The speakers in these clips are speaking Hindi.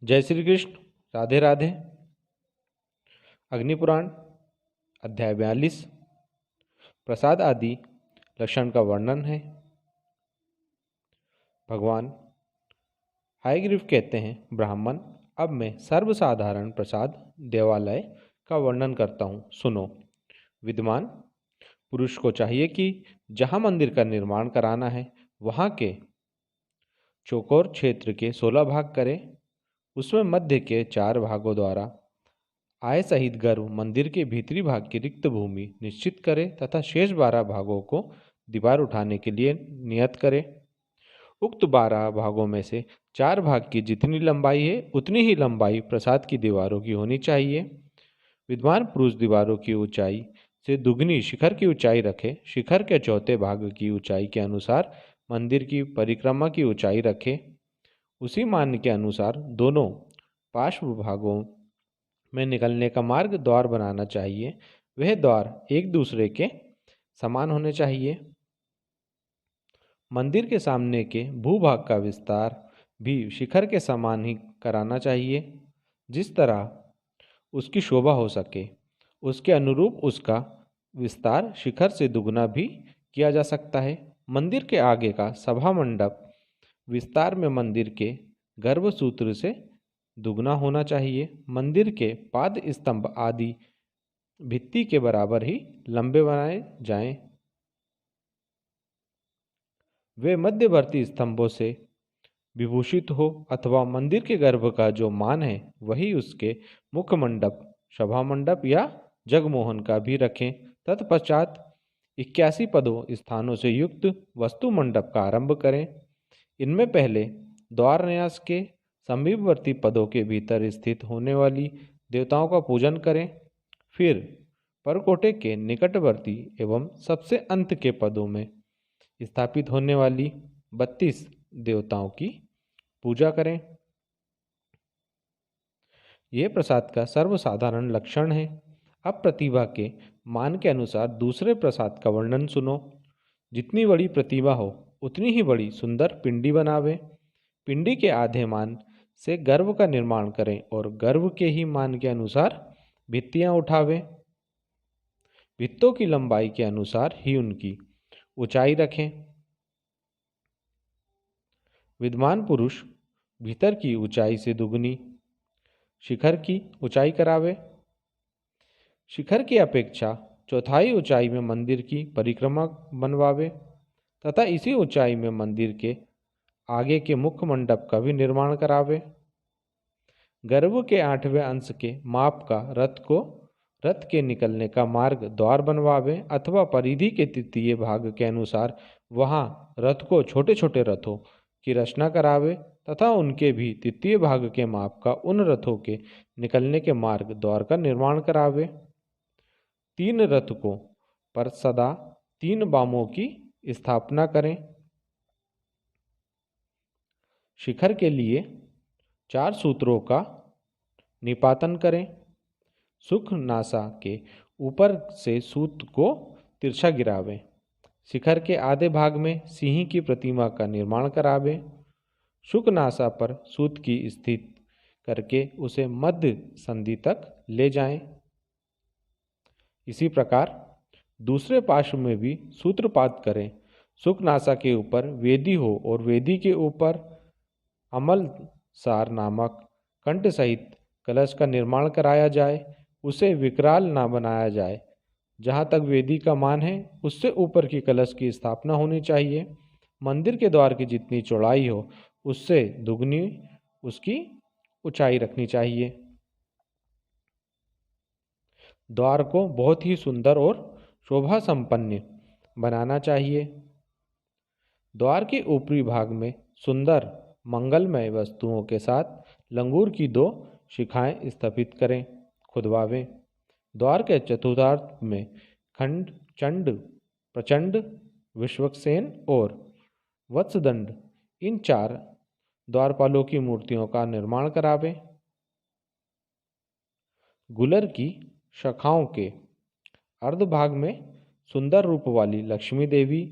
जय श्री कृष्ण। राधे राधे। अग्निपुराण अध्याय 42 प्रसाद आदि लक्षण का वर्णन है। भगवान हयग्रीव कहते हैं, ब्राह्मण, अब मैं सर्वसाधारण प्रसाद देवालय का वर्णन करता हूँ, सुनो। विद्वान पुरुष को चाहिए कि जहाँ मंदिर का निर्माण कराना है वहाँ के चौकोर क्षेत्र के 16 भाग करे। उसमें मध्य के 4 भागों द्वारा आय सहित गर्भ मंदिर के भीतरी भाग की रिक्त भूमि निश्चित करे तथा शेष 12 भागों को दीवार उठाने के लिए नियत करे। उक्त 12 भागों में से 4 भाग की जितनी लंबाई है उतनी ही लंबाई प्रसाद की दीवारों की होनी चाहिए। विद्वान पुरुष दीवारों की ऊंचाई से दुगनी शिखर की ऊंचाई रखे। शिखर के चौथे भाग की ऊंचाई के अनुसार मंदिर की परिक्रमा की ऊंचाई रखे। उसी मान के अनुसार दोनों पार्श्व भागों में निकलने का मार्ग द्वार बनाना चाहिए। वह द्वार एक दूसरे के समान होने चाहिए। मंदिर के सामने के भूभाग का विस्तार भी शिखर के समान ही कराना चाहिए। जिस तरह उसकी शोभा हो सके उसके अनुरूप उसका विस्तार शिखर से दुगना भी किया जा सकता है। मंदिर के आगे का सभा मंडप विस्तार में मंदिर के गर्भसूत्र से दुगना होना चाहिए। मंदिर के पाद स्तंभ आदि भित्ति के बराबर ही लंबे बनाए जाएं। वे मध्यवर्ती स्तंभों से विभूषित हो अथवा मंदिर के गर्भ का जो मान है वही उसके मुख्य मंडप, सभा मंडप या जगमोहन का भी रखें। तत्पश्चात 81 पदों स्थानों से युक्त वस्तु मंडप का आरंभ करें। इनमें पहले द्वार न्यास के समीपवर्ती पदों के भीतर स्थित होने वाली देवताओं का पूजन करें। फिर परकोटे के निकटवर्ती एवं सबसे अंत के पदों में स्थापित होने वाली 32 देवताओं की पूजा करें। यह प्रसाद का सर्वसाधारण लक्षण है। अब प्रतिभा के मान के अनुसार दूसरे प्रसाद का वर्णन सुनो। जितनी बड़ी प्रतिभा हो उतनी ही बड़ी सुंदर पिंडी बनावे। पिंडी के आधे मान से गर्भ का निर्माण करें और गर्भ के ही मान के अनुसार भित्तियां उठावे। भित्तों की लंबाई के अनुसार ही उनकी ऊंचाई रखें। विद्वान पुरुष भीतर की ऊंचाई से दुगनी शिखर की ऊंचाई करावे। शिखर की अपेक्षा चौथाई ऊंचाई में मंदिर की परिक्रमा बनवावे तथा इसी ऊंचाई में मंदिर के आगे के मुख्य मंडप का भी निर्माण करावे। गर्भ के 8वें अंश के माप का रथ के निकलने का मार्ग द्वार बनवावे अथवा परिधि के तृतीय भाग के अनुसार वहां रथ को छोटे छोटे रथों की रचना करावे तथा उनके भी तृतीय भाग के माप का उन रथों के निकलने के मार्ग द्वार का निर्माण करावे। 3 रथ को पर सदा 3 बामों की स्थापना करें। शिखर के लिए 4 सूत्रों का निपातन करें। सुख नासा के ऊपर से सूत को तिरछा गिरावें। शिखर के आधे भाग में सिंह की प्रतिमा का निर्माण करावें। शुक नासा पर सूत की स्थित करके उसे मध्य संधि तक ले जाएं। इसी प्रकार दूसरे पार्श्व में भी सूत्रपात करें। शुक नासा के ऊपर वेदी हो और वेदी के ऊपर अमल सार नामक कंठ सहित कलश का निर्माण कराया जाए। उसे विकराल ना बनाया जाए। जहाँ तक वेदी का मान है उससे ऊपर की कलश की स्थापना होनी चाहिए। मंदिर के द्वार की जितनी चौड़ाई हो उससे दुगनी उसकी ऊंचाई रखनी चाहिए। द्वार को बहुत ही सुंदर और शोभा संपन्न बनाना चाहिए। द्वार के ऊपरी भाग में सुंदर मंगलमय वस्तुओं के साथ लंगूर की 2 शिखाएं स्थापित करें, खुदवावें। द्वार के चतुर्थार्थ में खंड, चंड, प्रचंड, विश्वक्सेन और वत्सदंड इन 4 द्वारपालों की मूर्तियों का निर्माण करावें। गुलर की शाखाओं के अर्धभाग में सुंदर रूप वाली लक्ष्मी देवी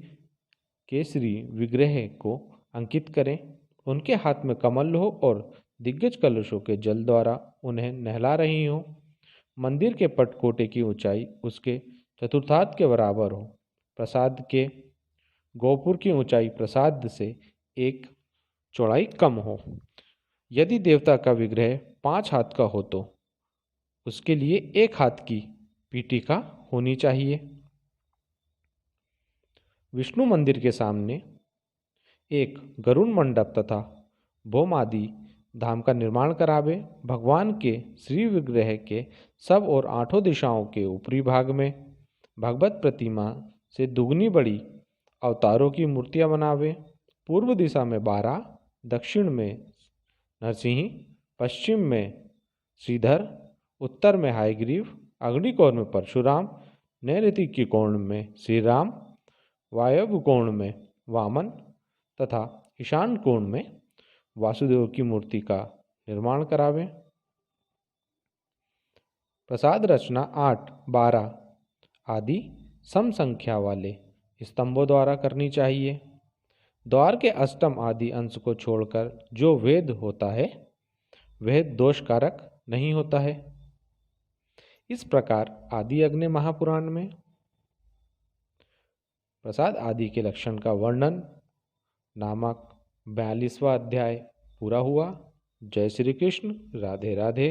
केसरी विग्रह को अंकित करें। उनके हाथ में कमल हो और दिग्गज कलशों के जल द्वारा उन्हें नहला रही हो। मंदिर के पटकोटे की ऊंचाई उसके चतुर्थांश के बराबर हो। प्रसाद के गोपुर की ऊंचाई प्रसाद से एक चौड़ाई कम हो। यदि देवता का विग्रह 5 हाथ का हो तो उसके लिए 1 हाथ की पीठिका होनी चाहिए। विष्णु मंदिर के सामने एक गरुड़ मंडप तथा भौमादि धाम का निर्माण करावे। भगवान के श्री विग्रह के सब और 8 दिशाओं के ऊपरी भाग में भगवत प्रतिमा से दुगनी बड़ी अवतारों की मूर्तियां बनावे। पूर्व दिशा में 12, दक्षिण में नरसिंह, पश्चिम में श्रीधर, उत्तर में हायग्रीव, अग्निकोण में परशुराम, नैऋतिक कोण में श्री राम, वायव्य कोण में वामन तथा ईशान कोण में वासुदेव की मूर्ति का निर्माण करावे। प्रसाद रचना 8, 12 आदि सम संख्या वाले स्तंभों द्वारा करनी चाहिए। द्वार के अष्टम आदि अंश को छोड़कर जो वेद होता है वह दोष कारक नहीं होता है। इस प्रकार आदि अग्नि महापुराण में प्रसाद आदि के लक्षण का वर्णन नामक 42वां अध्याय पूरा हुआ। जय श्री कृष्ण। राधे राधे।